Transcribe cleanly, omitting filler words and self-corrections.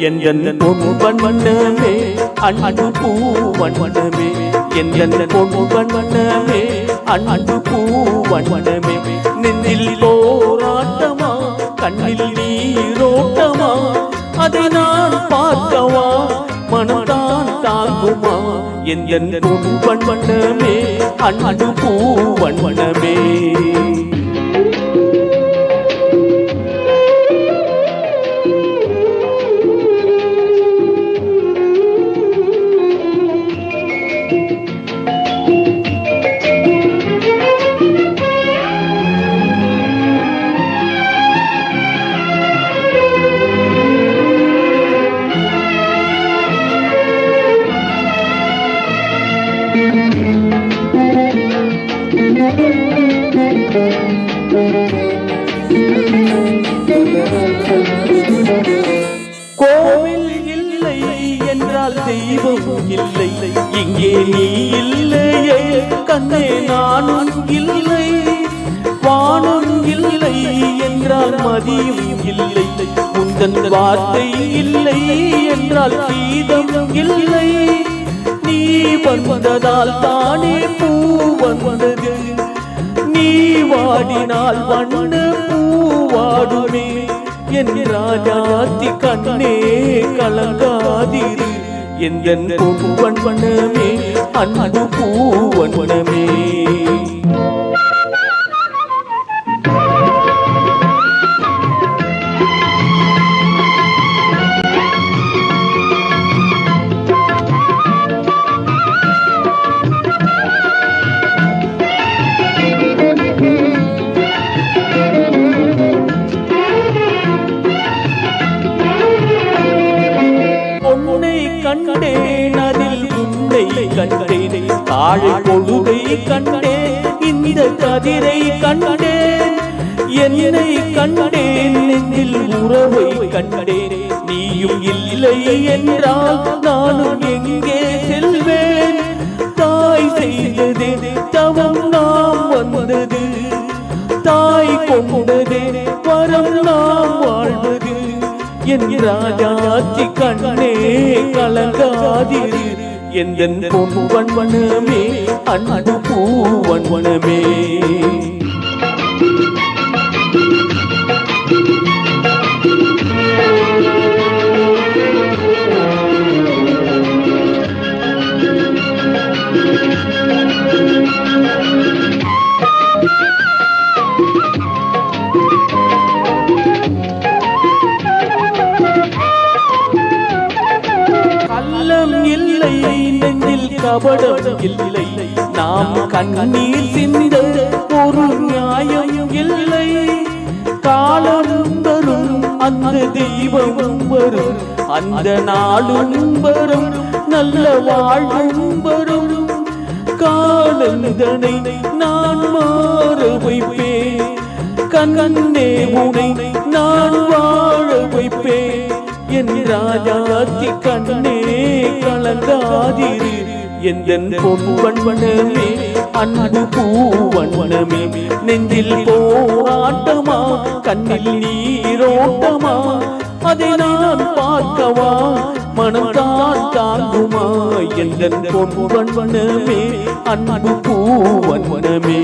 என் பொன்வண்ணமே அன்பு பூவண்ணமே என் பொன்வண்ணமே அன்பு பூவண்ணமே நெஞ்சில் போராட்டமா கண்ணில் நீரோட்டமா அதை நான் பார்க்கவா மனம்தான் தாங்குமா என் பொன்வண்ணமே அன்பு பூவண்ணமே கோவில் இல்லை என்றால் தெய்வம் இல்லை இங்கே நீ இல்லையே கண்ணே நானும் இல்லை வானும் இல்லை என்றால் மதியும் இல்லை உந்தன் வார்த்தை இல்லை என்றால் கீதம் இல்லை நீ வந்ததால் தானே பூ வந்தது நீ வாடினால் வண்ண பூவாடுமே என் ராஜாத்தி கண்ணே கலங்காதிரு என் பூவண்ணமே அன்பு பூவண்ணமே கண்டேன் அதில் உன்னை கண்டேன் காலை பொழுதை கண்டேன் இந்த கதிரை கண்டேன் என்னை கண்டேன் நெஞ்சில் உறவை கண்டேன் நீயும் இல்லை என்றால் நானும் எங்கே செல்வேன் தாய் செய்ததே தவம் நாம் வந்தது தாய் கொண்டதே வரம் நாம் வாழ்வது என் ராஜாத்தி கண்ணே கலங்காதிரு என் பொன்வண்ணமே அன்பு பூவண்ணமே இல்லை நெஞ்சில் கபடம் இல்லை நாம் கண்ணீர் சிந்த ஒரு நியாயம் இல்லை காலம் வரும் அந்த தெய்வம் வரும் அந்த நாளும் வரும் நல்ல வாழ்வும் வரும் காலந்தனை நான் மாற வைப்பேன் கண்ணே உனை நான் வாழ வைப்பேன் என் ராஜாத்தி கண்ணே கலங்காதிரு என் பொன்வண்ணமே அன்பு பூவண்ணமே நெஞ்சில் போராட்டமா கண்ணில் நீரோட்டமா அதை நான் பார்க்கவா மனம்தான் தாங்குமா என் பொன்வண்ணமே அன்பு பூவண்ணமே